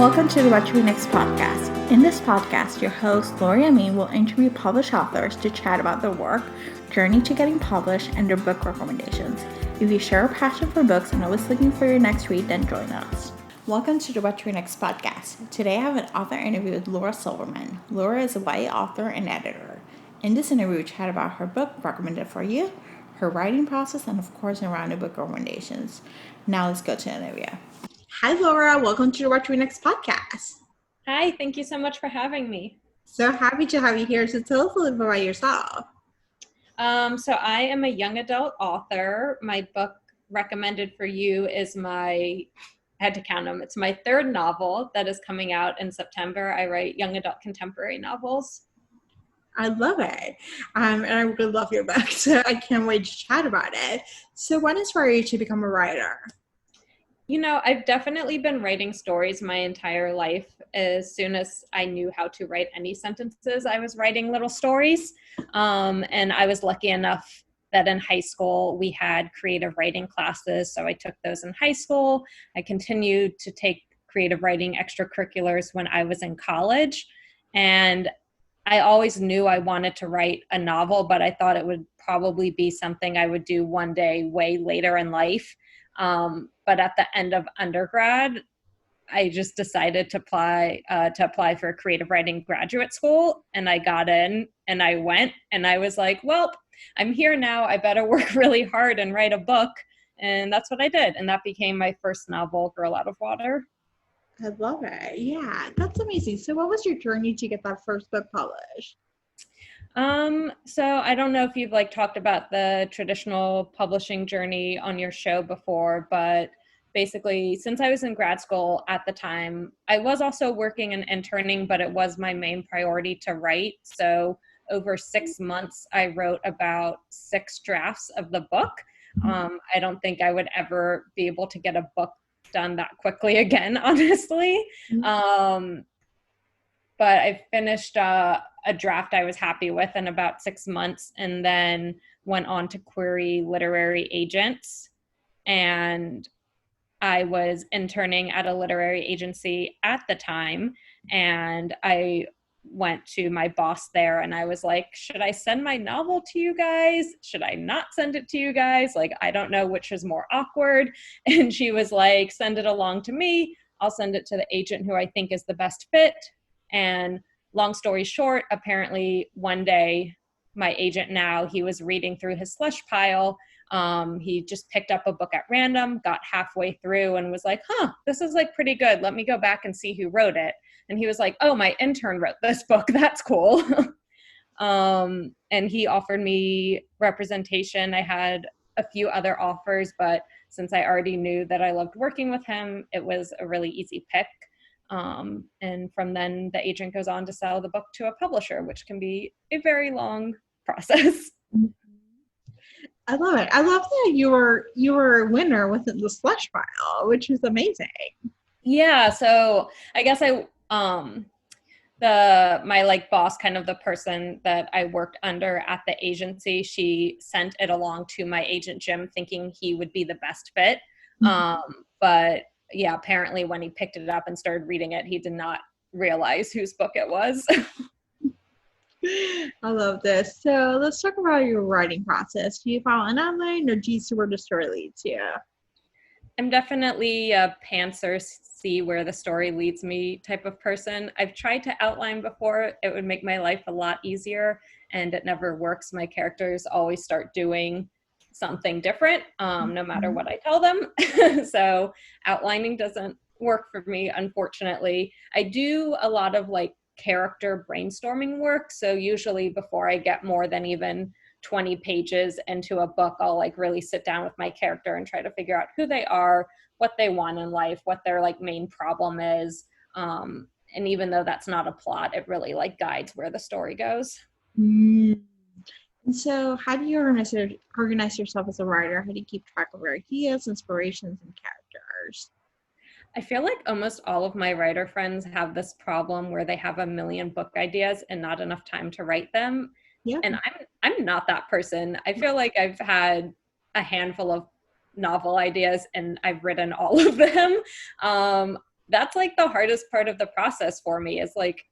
Welcome to the What to Read Next podcast. In this podcast, your host, Laura Silverman, will interview published authors to chat about their work, journey to getting published, and their book recommendations. If you share a passion for books and always looking for your next read, then join us. Welcome to the What to Read Next podcast. Today I have an author interview with Laura Silverman. Laura is a YA author and editor. In this interview, we chat about her book recommended for you, her writing process, and of course, around the book recommendations. Now let's go to the interview. Hi, Laura. Welcome to the What to Read Next podcast. Hi, thank you so much for having me. So happy to have you here. So tell us a little bit about yourself. So I am a young adult author. My book recommended for you is I had to count them. It's my third novel that is coming out in September. I write young adult contemporary novels. I love it. And I really love your book. So I can't wait to chat about it. So what inspired you to become a writer? You know, I've definitely been writing stories my entire life. As soon as I knew how to write any sentences, I was writing little stories. And I was lucky enough that in high school, we had creative writing classes. So I took those in high school. I continued to take creative writing extracurriculars when I was in college. And I always knew I wanted to write a novel, but I thought it would probably be something I would do one day way later in life. But at the end of undergrad, I just decided to apply for a creative writing graduate school, and I got in and I went and I was like, well, I'm here now. I better work really hard and write a book. And that's what I did. And that became my first novel, Girl Out of Water. I love it. Yeah, that's amazing. So what was your journey to get that first book published? So I don't know if you've talked about the traditional publishing journey on your show before, but basically since I was in grad school at the time, I was also working and interning, but it was my main priority to write. So over 6 months, I wrote about 6 drafts of the book. I don't think I would ever be able to get a book done that quickly again, honestly. But I finished a draft I was happy with in about 6 months, and then went on to query literary agents. And I was interning at a literary agency at the time, and I went to my boss there and I was like, should I send my novel to you guys? Should I not send it to you guys? I don't know which is more awkward. And she was like, send it along to me. I'll send it to the agent who I think is the best fit. And long story short, apparently one day, my agent now, he was reading through his slush pile. He just picked up a book at random, got halfway through and was like, this is pretty good. Let me go back and see who wrote it. And he was like, oh, my intern wrote this book. That's cool. And he offered me representation. I had a few other offers, but since I already knew that I loved working with him, it was a really easy pick. And from then the agent goes on to sell the book to a publisher, which can be a very long process. I love it. I love that you were a winner within the slush pile, which is amazing. Yeah. So I guess my boss, kind of the person that I worked under at the agency, she sent it along to my agent, Jim, thinking he would be the best fit. But yeah, apparently when he picked it up and started reading it, he did not realize whose book it was. I love this. So let's talk about your writing process. Do you follow an outline or do you see where the story leads you? I'm definitely a pantser, see where the story leads me type of person. I've tried to outline before. It would make my life a lot easier, and it never works. My characters always start doing something different, no matter what I tell them. So outlining doesn't work for me, unfortunately. I do a lot of character brainstorming work. So usually before I get more than even 20 pages into a book, I'll really sit down with my character and try to figure out who they are, what they want in life, what their main problem is. And even though that's not a plot, it really guides where the story goes. And so how do you organize yourself as a writer? How do you keep track of your ideas, inspirations, and characters? I feel like almost all of my writer friends have this problem where they have a million book ideas and not enough time to write them. Yeah. And I'm not that person. I feel like I've had a handful of novel ideas and I've written all of them. that's like the hardest part of the process for me, is like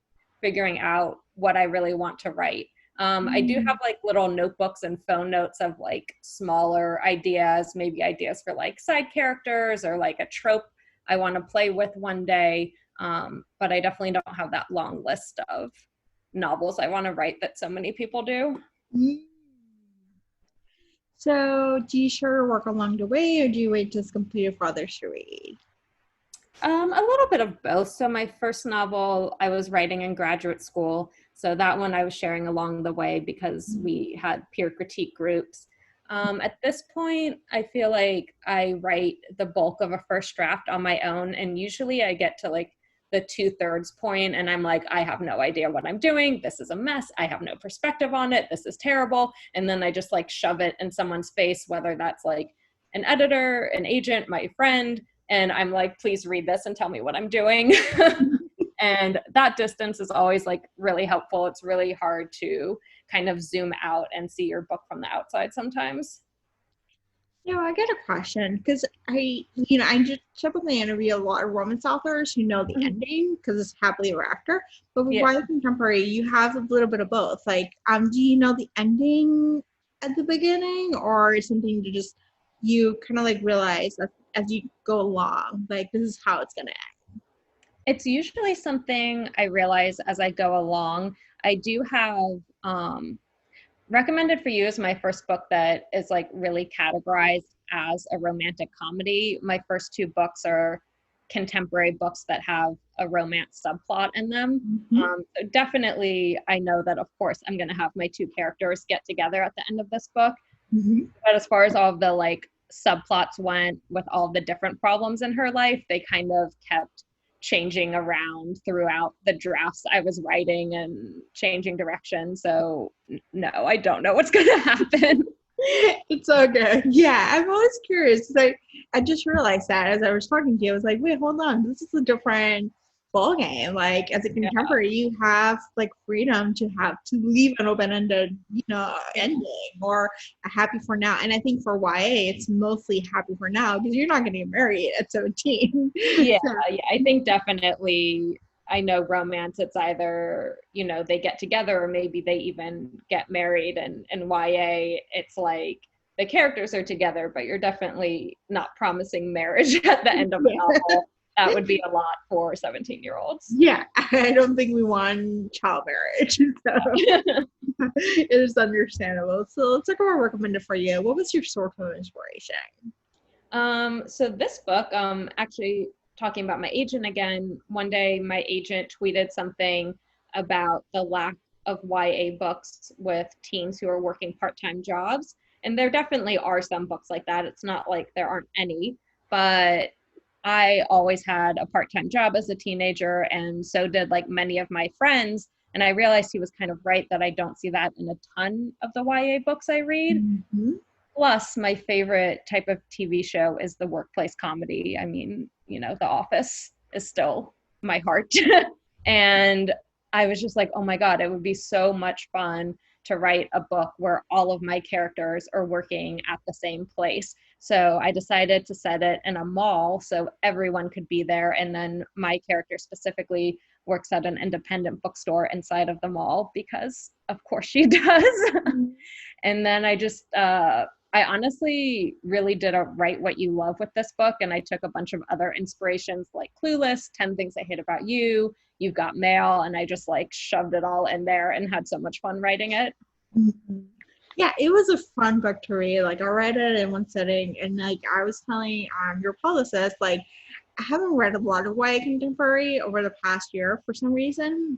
figuring out what I really want to write. I do have like little notebooks and phone notes of like smaller ideas, maybe ideas for like side characters or like a trope I want to play with one day. But I definitely don't have that long list of novels I want to write that so many people do. So do you share your work along the way, or do you wait to complete it for others to read? A little bit of both. So my first novel I was writing in graduate school. So that one I was sharing along the way because we had peer critique groups. At this point, I feel like I write the bulk of a first draft on my own. And usually I get to like the 2/3 point and I'm like, I have no idea what I'm doing. This is a mess. I have no perspective on it. This is terrible. And then I just like shove it in someone's face, whether that's like an editor, an agent, my friend. And I'm like, please read this and tell me what I'm doing. And that distance is always like really helpful. It's really hard to kind of zoom out and see your book from the outside sometimes. I get a question because I just typically interview a lot of romance authors who know the ending because it's happily ever after. But with YA contemporary, you have a little bit of both. Like, do you know the ending at the beginning, or is something to just you kind of like realize that as you go along, like this is how it's gonna end? It's usually something I realize as I go along. I do have Recommended for You is my first book that is like really categorized as a romantic comedy. My first 2 books are contemporary books that have a romance subplot in them. So definitely I know that of course I'm going to have my 2 characters get together at the end of this book. But as far as all of the like subplots went with all the different problems in her life, they kind of kept changing around throughout the drafts I was writing and changing direction. So no, I don't know what's going to happen. It's okay. Yeah, I'm always curious. I just realized that as I was talking to you, I was like, wait, hold on. This is a different ball game. Like as a contemporary, you have like freedom to leave an open-ended, ending or a happy for now. And I think for YA, it's mostly happy for now because you're not going to get married at 17. Yeah, I think definitely. I know romance, it's either, they get together or maybe they even get married. And YA, it's like the characters are together, but you're definitely not promising marriage at the end of the novel. That would be a lot for 17-year-olds. Yeah, I don't think we want child marriage. So it is understandable. So let's talk about recommended for you. What was your source of inspiration? So this book, actually talking about my agent again, one day my agent tweeted something about the lack of YA books with teens who are working part-time jobs. And there definitely are some books like that. It's not like there aren't any, but I always had a part-time job as a teenager, and so did like many of my friends. And I realized he was kind of right that I don't see that in a ton of the YA books I read. Plus, my favorite type of TV show is the workplace comedy. I mean, The Office is still my heart. And I was just like, oh my God, it would be so much fun to write a book where all of my characters are working at the same place. So I decided to set it in a mall so everyone could be there. And then my character specifically works at an independent bookstore inside of the mall because of course she does. And then I honestly really did write what you love with this book. And I took a bunch of other inspirations like Clueless, 10 Things I Hate About You, You've Got Mail, and I just like shoved it all in there and had so much fun writing it. Yeah, it was a fun book to read. Like I read it in one sitting, and like I was telling your publicist, like I haven't read a lot of YA contemporary over the past year for some reason.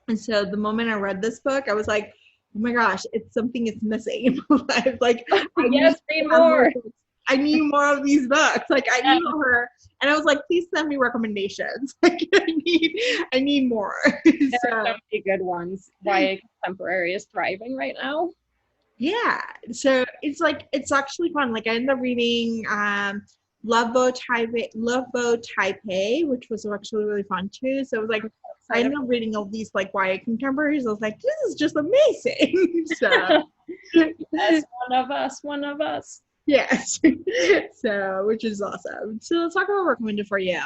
And so the moment I read this book, I was like, oh my gosh, it's something is missing in my life. Like, read more. I need more of these books. Like, I need her. And I was like, please send me recommendations. Like, I need more. There are so many good ones. YA contemporary is thriving right now. Yeah. So it's actually fun. Like, I ended up reading Love Boat Taipei, which was actually really fun too. So it was like, I ended up reading all these like YA contemporaries. I was like, this is just amazing. So yes, one of us. Yes. So, which is awesome. So let's talk about recommended for you.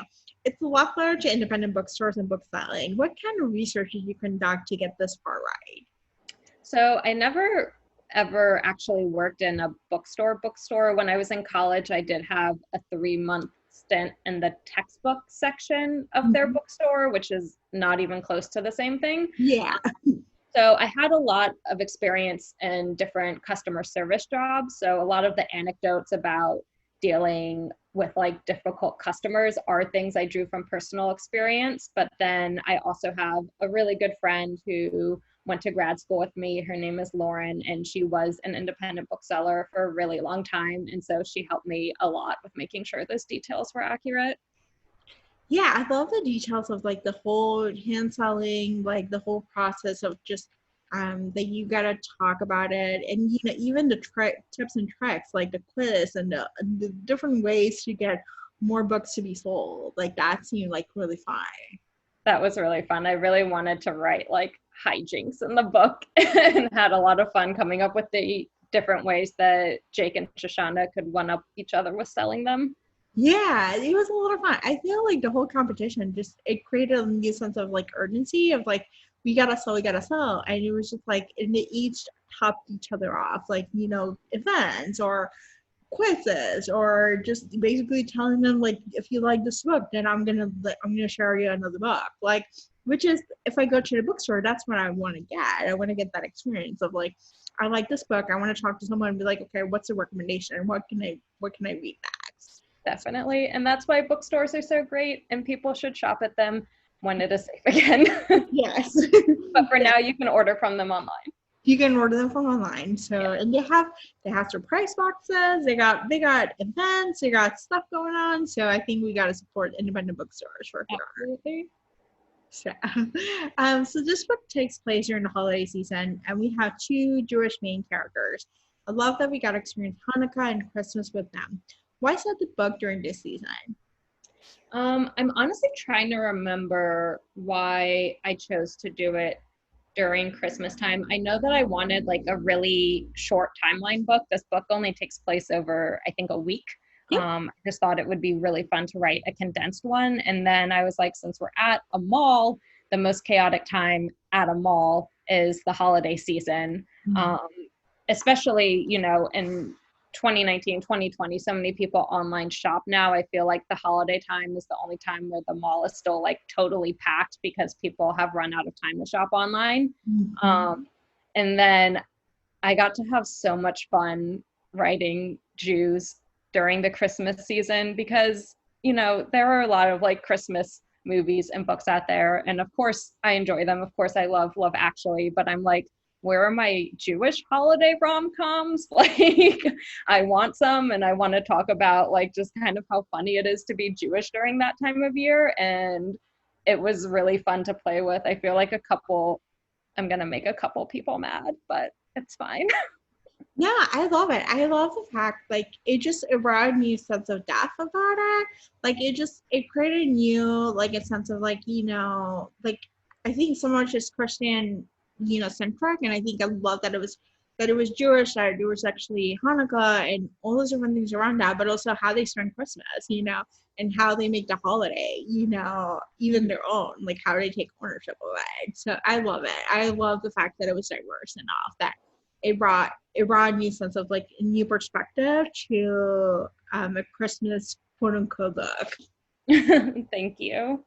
it's a lot closer to independent bookstores and book selling. What kind of research did you conduct to get this far right? So I never ever actually worked in a bookstore. When I was in college, I did have a 3-month stint in the textbook section of their bookstore, which is not even close to the same thing. Yeah. So I had a lot of experience in different customer service jobs. So a lot of the anecdotes about dealing with like difficult customers are things I drew from personal experience. But then I also have a really good friend who went to grad school with me. Her name is Lauren, and she was an independent bookseller for a really long time. And so she helped me a lot with making sure those details were accurate. Yeah, I love the details of like the whole hand selling, like the whole process of just that you gotta talk about it, and you know even the tips and tricks like the quiz and the different ways to get more books to be sold. Like that seemed like really fun. That was really fun. I really wanted to write like hijinks in the book and had a lot of fun coming up with the different ways that Jake and Shoshana could one up each other with selling them. Yeah, it was a lot of fun. I feel like the whole competition just it created a new sense of like urgency of like we gotta sell, and it was just like and they each topped each other off, like you know events or quizzes or just basically telling them like if you like this book then I'm gonna share you another book, like which is if I go to the bookstore that's what I want to get. I want to get that experience of like I like this book, I want to talk to someone and be like, okay, what's the recommendation, what can I read next. Definitely. And that's why bookstores are so great and people should shop at them when it is safe again. Yes. But for now, you can order from them online. You can order them from online. So yeah. And they have surprise boxes. They got events. They got stuff going on. So I think we got to support independent bookstores for sure. Absolutely. So this book takes place during the holiday season, and we have 2 Jewish main characters. I love that we got to experience Hanukkah and Christmas with them. Why set the book during this season? I'm honestly trying to remember why I chose to do it during Christmas time. I know that I wanted like a really short timeline book. This book only takes place over, I think, a week. Yep. I just thought it would be really fun to write a condensed one. And then I was like, since we're at a mall, the most chaotic time at a mall is the holiday season. Especially, you know, in 2019, 2020, so many people online shop now. I feel like the holiday time is the only time where the mall is still like totally packed because people have run out of time to shop online. And then I got to have so much fun writing Jews during the Christmas season because, you know, there are a lot of like Christmas movies and books out there. And of course I enjoy them. Of course I love Love Actually, but I'm like, where are my Jewish holiday rom-coms? Like, I want some, and I want to talk about like just kind of how funny it is to be Jewish during that time of year. And it was really fun to play with. I feel like I'm going to make a couple people mad, but it's fine. Yeah, I love it. I love the fact like it brought a new sense of depth about it. Like it created a new like a sense of like, you know, like I think so much is Christian, you know, centric, and I think I love that it was Jewish, that it was actually Hanukkah and all those different things around that, but also how they spend Christmas, you know, and how they make the holiday, you know, even their own, like how they take ownership of it. So I love it. I love the fact that it was diverse enough that it brought a new sense of like a new perspective to a Christmas quote unquote book. Thank you.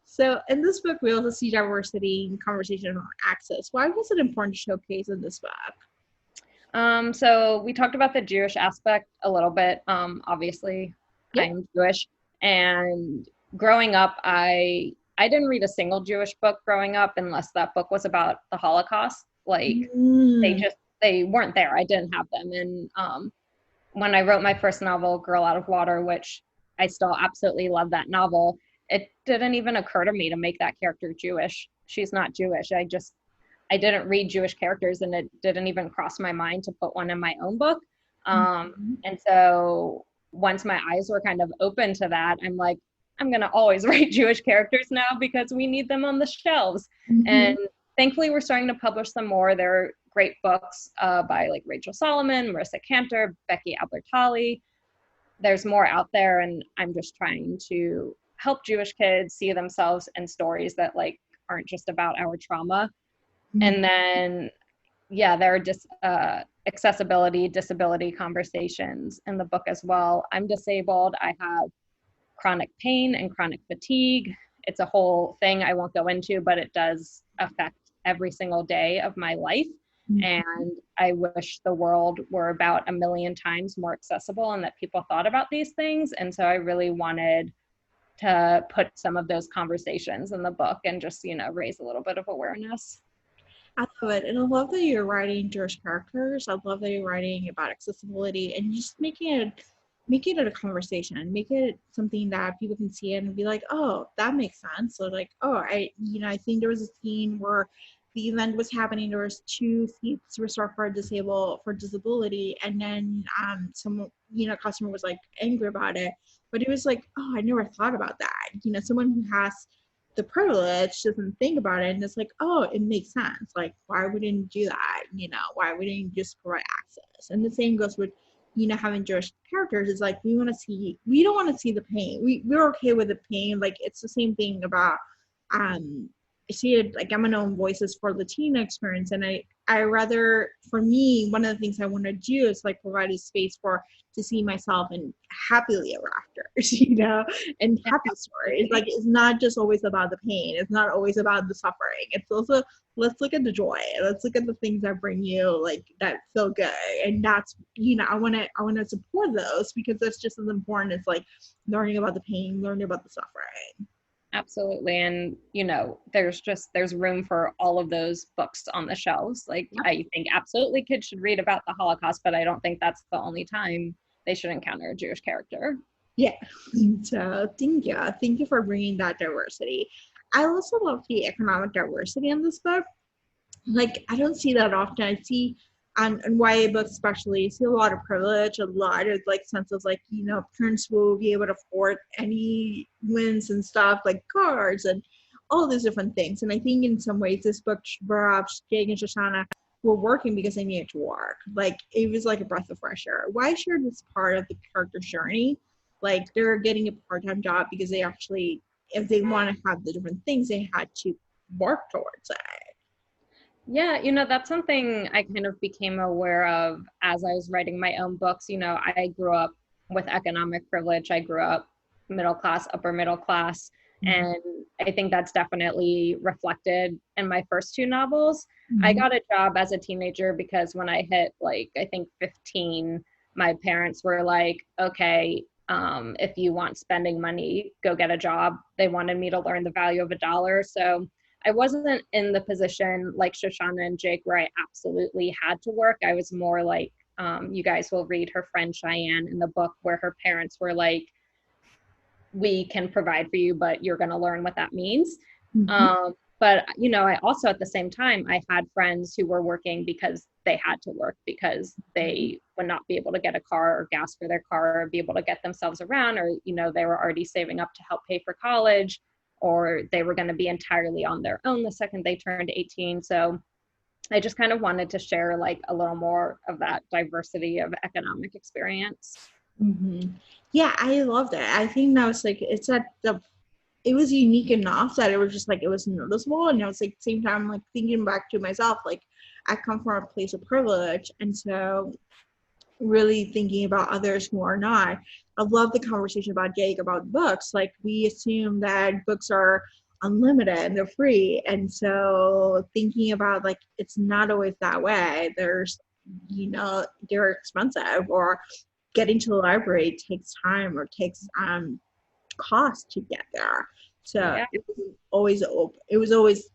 So in this book, we also see diversity and conversation on access. Why was it important to showcase in this book? So we talked about the Jewish aspect a little bit. Obviously, yep. I'm Jewish, and growing up, I didn't read a single Jewish book growing up unless that book was about the Holocaust. Like they weren't there. I didn't have them. And when I wrote my first novel, Girl Out of Water, which I still absolutely love that novel, it didn't even occur to me to make that character Jewish. She's not Jewish. I didn't read Jewish characters, and it didn't even cross my mind to put one in my own book. And so once my eyes were kind of open to that, I'm like, I'm going to always write Jewish characters now because we need them on the shelves. And thankfully, we're starting to publish some more. There are great books by like Rachel Solomon, Marissa Cantor, Becky Albertalli. There's more out there, and I'm just trying to help Jewish kids see themselves in stories that like aren't just about our trauma. Mm-hmm. And then, yeah, there are accessibility, disability conversations in the book as well. I'm disabled. I have chronic pain and chronic fatigue. It's a whole thing I won't go into, but it does affect every single day of my life. Mm-hmm. And I wish the world were about 1,000,000 times more accessible and that people thought about these things. And so I really wanted to put some of those conversations in the book and just, you know, raise a little bit of awareness. I love it. And I love that you're writing Jewish characters. I love that you're writing about accessibility and just making it a conversation, make it something that people can see and be like, oh, that makes sense. So like, oh, I think there was a scene where the event was happening. There was 2 seats reserved for disability. And then some, customer was like angry about it, but it was like, oh, I never thought about that. Someone who has the privilege doesn't think about it, and it's like, oh, it makes sense. Like, why wouldn't you do that? Why wouldn't you just provide access? And the same goes with, having Jewish characters. Is like, we don't want to see the pain. We're okay with the pain. Like, it's the same thing about I see it like I'm an own voices for Latina experience, and I rather, for me, one of the things I want to do is like provide a space to see myself in happily ever afters, and happy stories. Like, it's not just always about the pain. It's not always about the suffering. It's also, let's look at the joy. Let's look at the things that bring you, like, that feel good. And that's, I want to support those, because that's just as important as like learning about the pain, learning about the suffering. Absolutely. And, there's room for all of those books on the shelves. Like, yep. I think absolutely kids should read about the Holocaust, but I don't think that's the only time they should encounter a Jewish character. Yeah. So thank you. Thank you for bringing that diversity. I also love the economic diversity in this book. Like, I don't see that often. I see on YA books especially, I see a lot of privilege, a lot of like sense of like, parents will be able to afford any wins and stuff, like cars and all these different things. And I think in some ways this book, perhaps Jake and Shoshana were working because they needed to work. Like, it was like a breath of fresh air. Why share this part of the character's journey? Like, they're getting a part-time job because they actually, if they want to have the different things, they had to work towards it. Yeah, that's something I kind of became aware of as I was writing my own books. I grew up with economic privilege. I grew up middle class, upper middle class. Mm-hmm. And I think that's definitely reflected in my first 2 novels. Mm-hmm. I got a job as a teenager because when I hit, like, I think 15, my parents were like, okay, if you want spending money, go get a job. They wanted me to learn the value of $1. So I wasn't in the position like Shoshana and Jake where I absolutely had to work. I was more like, you guys will read her friend Cheyenne in the book, where her parents were like, we can provide for you, but you're going to learn what that means. Mm-hmm. But, I also, at the same time, I had friends who were working because they had to work, because they would not be able to get a car or gas for their car or be able to get themselves around, or, they were already saving up to help pay for college, or they were going to be entirely on their own the second they turned 18. So I just kind of wanted to share like a little more of that diversity of economic experience. Mm-hmm. Yeah, I loved it. I think that was like, it was unique enough that it was just like, it was noticeable. And I was like, same time, like thinking back to myself, like I come from a place of privilege. And so really thinking about others who are not. I love the conversation about Jake about books. Like, we assume that books are unlimited and they're free. And so thinking about like, it's not always that way. There's, they're expensive, or getting to the library takes time or takes cost to get there. So yeah. It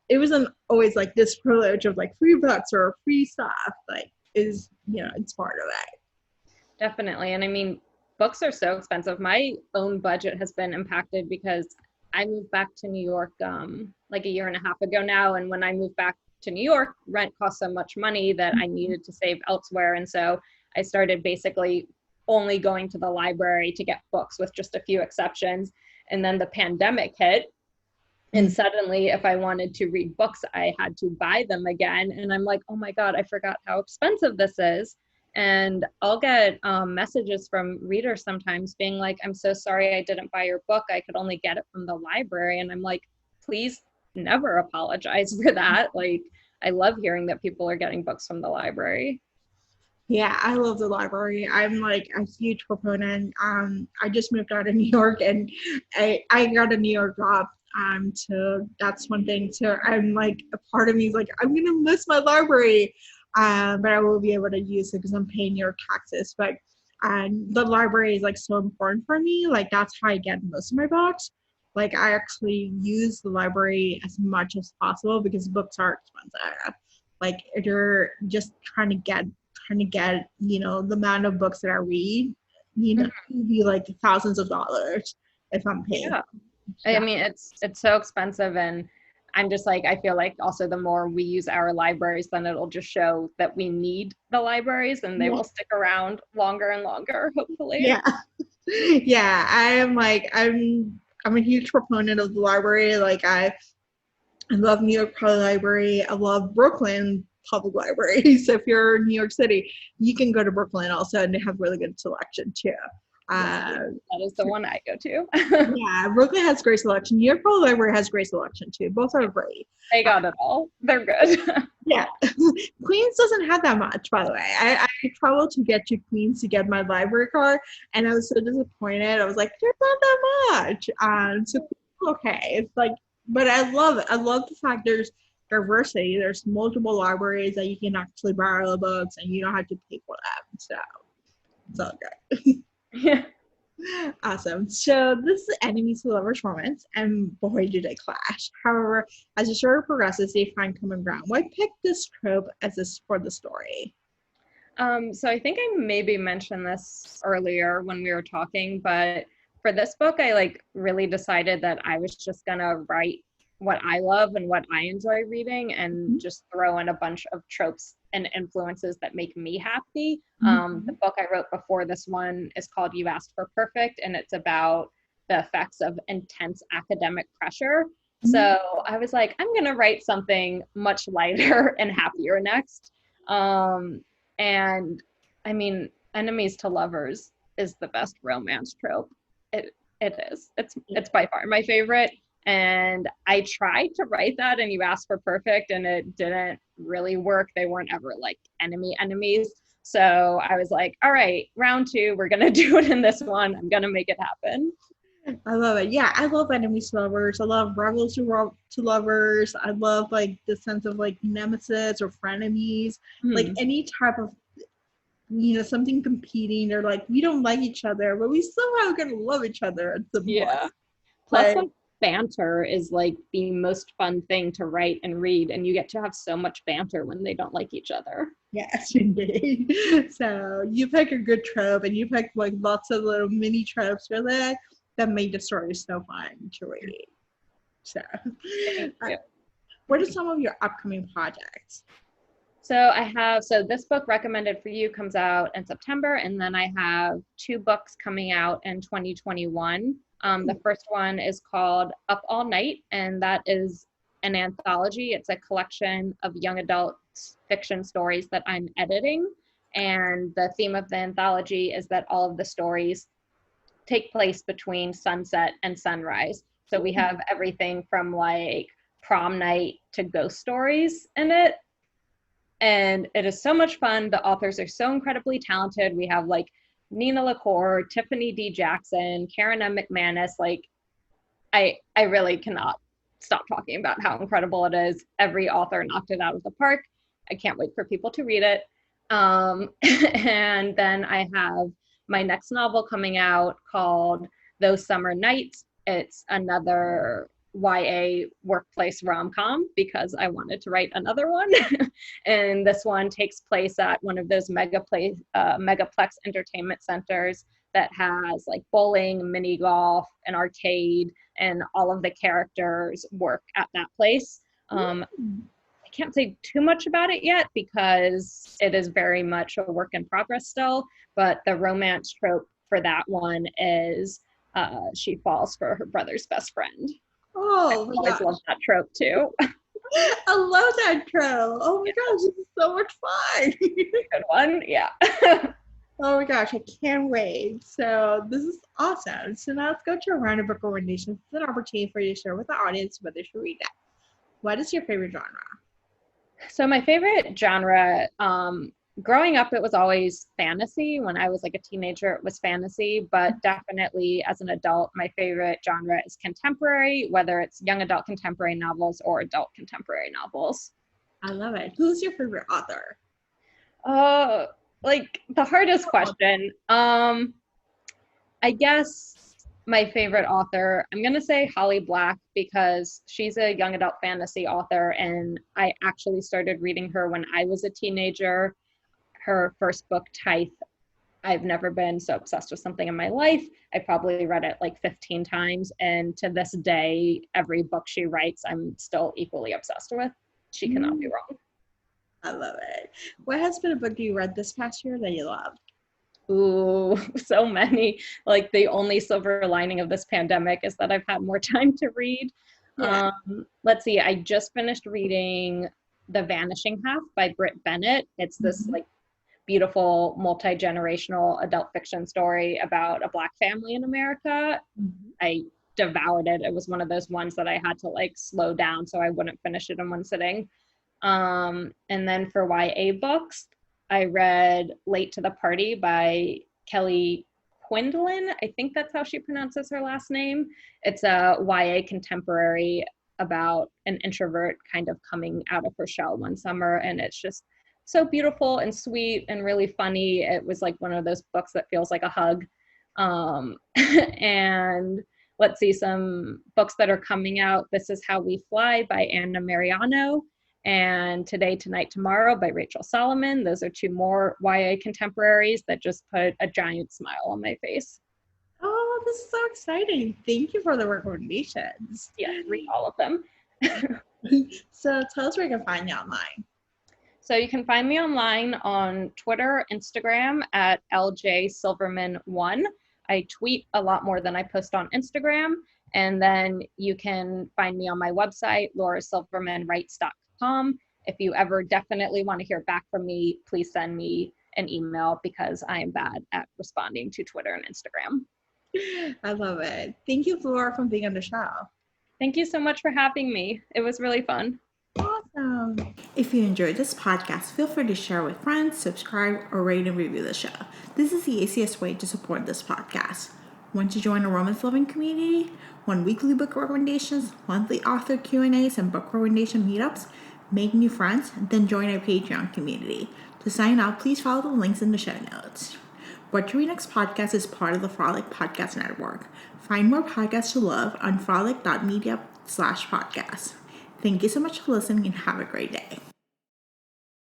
wasn't always like this privilege of like free books or free stuff. Like, it's part of it. Definitely. And I mean, books are so expensive. My own budget has been impacted because I moved back to New York like a year and a half ago now. And when I moved back to New York, rent cost so much money that I needed to save elsewhere. And so I started basically only going to the library to get books, with just a few exceptions. And then the pandemic hit. And suddenly, if I wanted to read books, I had to buy them again. And I'm like, oh my God, I forgot how expensive this is. And I'll get messages from readers sometimes being like, I'm so sorry I didn't buy your book. I could only get it from the library. And I'm like, please never apologize for that. Like, I love hearing that people are getting books from the library. Yeah, I love the library. I'm like a huge proponent. I just moved out of New York and I got a New York job. So that's one thing. So I'm like, a part of me is like, I'm gonna miss my library. But I will be able to use it because I'm paying New York taxes. But the library is like so important for me. Like that's how I get most of my books. Like I actually use the library as much as possible because books are expensive. Like if you're just trying to get, the amount of books that I read, it'd be like thousands of dollars if I'm paying. Yeah. I Yeah. mean, it's so expensive, and I'm just like, I feel like also the more we use our libraries, then it'll just show that we need the libraries and they will stick around longer and longer, hopefully. Yeah. Yeah. I'm a huge proponent of the library. Like I love New York Public Library. I love Brooklyn Public Library. So if you're in New York City, you can go to Brooklyn also, and they have really good selection too. That is the one I go to. Yeah, Brooklyn has great selection. New York Public Library has great selection too. Both are great. They got it all. They're good. Yeah. Queens doesn't have that much, by the way. I traveled to get to Queens to get my library card, and I was so disappointed. I was like, there's not that much. So okay. It's like, but I love it. I love the fact there's diversity. There's multiple libraries that you can actually borrow the books and you don't have to pay for them. So it's all good. Yeah. Awesome. So this is enemies to lovers romance, and boy, do they clash. However, as the story progresses, they find common ground. Why pick this trope as this for the story? So I think I maybe mentioned this earlier when we were talking, but for this book, I like really decided that I was just gonna write what I love and what I enjoy reading and just throw in a bunch of tropes and influences that make me happy. The book I wrote before this one is called You Asked for Perfect, and it's about the effects of intense academic pressure. So I was like, I'm gonna write something much lighter and happier next. And I mean, enemies to lovers is the best romance trope. It is. It's by far my favorite. And I tried to write that and You Asked for Perfect, and it didn't really work. They weren't ever like enemies. So I was like, all right, round two, we're gonna do it in this one. I'm gonna make it happen. I love it. Yeah, I love enemies to lovers. I love rivals to lovers. I love like the sense of like nemesis or frenemies. Like any type of something competing. They're like, we don't like each other, but we somehow gonna love each other at some point. Plus, like, banter is like the most fun thing to write and read, and you get to have so much banter when they don't like each other. Yes, indeed. So you pick a good trope, and you pick like lots of little mini tropes for that made the story so fun to read. So, what are some of your upcoming projects? So this book recommended for you comes out in September, and then I have 2 books coming out in 2021. The first one is called Up All Night, and that is an anthology. It's a collection of young adult fiction stories that I'm editing. And the theme of the anthology is that all of the stories take place between sunset and sunrise. So we have everything from like prom night to ghost stories in it. And it is so much fun. The authors are so incredibly talented. We have like Nina LaCour, Tiffany D. Jackson, Karen M. McManus. Like, I really cannot stop talking about how incredible it is. Every author knocked it out of the park. I can't wait for people to read it. And then I have my next novel coming out called Those Summer Nights. It's another YA workplace rom-com because I wanted to write another one. And this one takes place at one of those megaplex entertainment centers that has like bowling, mini golf, an arcade, and all of the characters work at that place. I can't say too much about it yet because it is very much a work in progress still, but the romance trope for that one is she falls for her brother's best friend. Oh, I always love that trope too. I love that trope. Oh my gosh, this is so much fun. Good one. Yeah. Oh my gosh, I can't wait. So this is awesome. So now let's go to a round of book recommendations. It's an opportunity for you to share with the audience whether they should read it. What is your favorite genre? So my favorite genre, growing up, it was always fantasy. When I was like a teenager, it was fantasy, but definitely as an adult, my favorite genre is contemporary, whether it's young adult contemporary novels or adult contemporary novels. I love it. Who's your favorite author? Like the hardest question. I guess my favorite author, I'm going to say Holly Black because she's a young adult fantasy author and I actually started reading her when I was a teenager. Her first book, Tithe, I've never been so obsessed with something in my life. I probably read it like 15 times and to this day, every book she writes, I'm still equally obsessed with. She cannot be wrong. I love it. What has been a book you read this past year that you loved? Ooh, so many. Like the only silver lining of this pandemic is that I've had more time to read. Yeah. Let's see, I just finished reading The Vanishing Half by Britt Bennett. It's this like beautiful multi-generational adult fiction story about a Black family in America. I devoured it. It was one of those ones that I had to like slow down so I wouldn't finish it in one sitting. And then for YA books, I read Late to the Party by Kelly Quindlen. I think that's how she pronounces her last name. It's a YA contemporary about an introvert kind of coming out of her shell one summer. And it's just so beautiful and sweet and really funny. It was like one of those books that feels like a hug. And let's see some books that are coming out. This Is How We Fly by Anna Mariano. And Today, Tonight, Tomorrow by Rachel Solomon. Those are two more YA contemporaries that just put a giant smile on my face. Oh, this is so exciting. Thank you for the recommendations. Yeah, read all of them. So tell us where you can find you online. So you can find me online on Twitter, Instagram at LJSilverman1. I tweet a lot more than I post on Instagram. And then you can find me on my website, laurasilvermanwrites.com. If you ever definitely want to hear back from me, please send me an email because I am bad at responding to Twitter and Instagram. I love it. Thank you, Laura, for being on the show. Thank you so much for having me. It was really fun. Awesome. If you enjoyed this podcast, feel free to share with friends, subscribe, or rate and review the show. This is the easiest way to support this podcast. Want to join a romance loving community? Want weekly book recommendations, monthly author Q&As, and book recommendation meetups? Make new friends? Then join our Patreon community. To sign up, please follow the links in the show notes. What to Read Next podcast is part of the Frolic Podcast Network. Find more podcasts to love on frolic.media/podcast. Thank you so much for listening and have a great day.